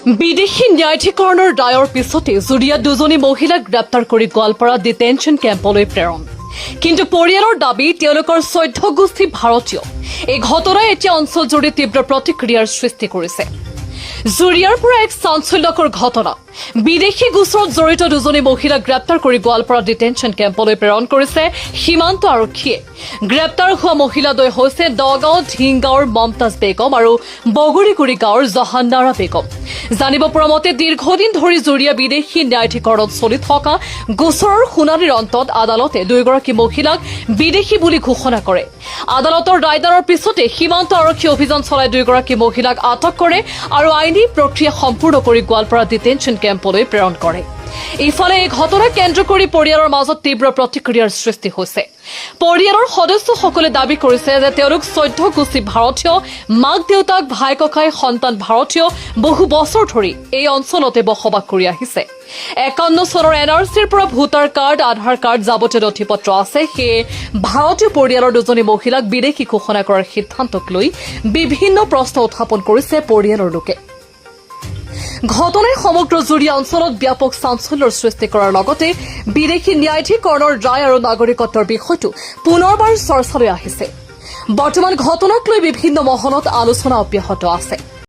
বিদেশী ন্যায়াধিকৰণৰ ৰায়ৰ পিছতে জুৰিয়াত দুজনী মহিলাক গ্ৰেপ্তাৰ কৰি গোৱালপাৰা ডিটেনশ্যন কেম্পলৈ প্ৰেৰণ। কিন্তু পৰিয়ালৰ দাবী তেওঁলোকৰ 14 গোষ্ঠী ভাৰতীয়। এই ঘটনাই এতিয়া অঞ্চলজুৰি তীব্ৰ প্ৰতিক্ৰিয়াৰ সৃষ্টি কৰিছে। জুৰিয়াৰ পৰা এক চাঞ্চল্যকৰ ঘটনা। বিদেশী গোচৰত জড়িত দুজনী মহিলাক গ্ৰেপ্তাৰ কৰি গোৱালপাৰা ডিটেনশ্যন কেম্পলৈ প্ৰেৰণ কৰিছে সীমান্ত আৰক্ষীয়ে। গ্ৰেপ্তাৰ হোৱা মহিলাদ্বয় হৈছে দগাঁও ধিংগাঁৱৰ মমতাজ বেগম আৰু বগৰীগুৰি গাঁৱৰ জহান্নাৰা বেগম। জানিব পৰা মতে দীৰ্ঘদিন ধৰি জুৰিয়া বিদেশী ন্যায়াধিকৰণত চলি থকা গোচৰৰ শুনানিৰ অন্তত আদালতে দুয়োগৰাকী মহিলাক বিদেশী বুলি ঘোষণা কৰে। আদালতৰ ৰায়দানৰ পিছতে সীমান্ত আৰক্ষী অভিযান চলাই দুয়োগৰাকী মহিলাক আটক কৰে আৰু আইনী প্ৰক্ৰিয়া সম্পূৰ্ণ কৰি গোৱালপাৰা ডিটেনশ্যন কেম্পলৈ প্ৰেৰণ কৰে। ইফালে এই ঘটনাক কেন্দ্ৰ কৰি পৰিয়ালৰ মাজত তীব্ৰ প্ৰতিক্ৰিয়াৰ সৃষ্টি হৈছে। পৰিয়ালৰ সদস্যসকলে দাবী কৰিছে যে তেওঁলোক 14 গোষ্ঠী ভাৰতীয়, মাক দেউতাক, ভাই ককাই, সন্তান ভাৰতীয়, বহু বছৰ ধৰি এই অঞ্চলতে বসবাস কৰি আহিছে। 51 চনৰ NRCৰ পৰা ভোটাৰ কাৰ্ড, আধাৰ কাৰ্ড, যাৱতীয় নথি পত্ৰ আছে। সেয়ে ভাৰতীয় পৰিয়ালৰ দুজনী মহিলাক বিদেশী ঘোষণা কৰাৰ সিদ্ধান্তক লৈ বিভিন্ন প্ৰশ্ন উত্থাপন কৰিছে পৰিয়ালৰ লোকে। ঘটনাই সমগ্ৰ জুৰিয়া অঞ্চলত ব্যাপক চাঞ্চল্যৰ সৃষ্টি কৰাৰ লগতে বিদেশী ন্যায়াধিকৰণৰ ৰায় আৰু নাগৰিকত্বৰ বিষয়টো পুনৰবাৰ চৰ্চালৈ আহিছে। বৰ্তমান ঘটনাক লৈ বিভিন্ন মহলত আলোচনা অব্যাহত আছে।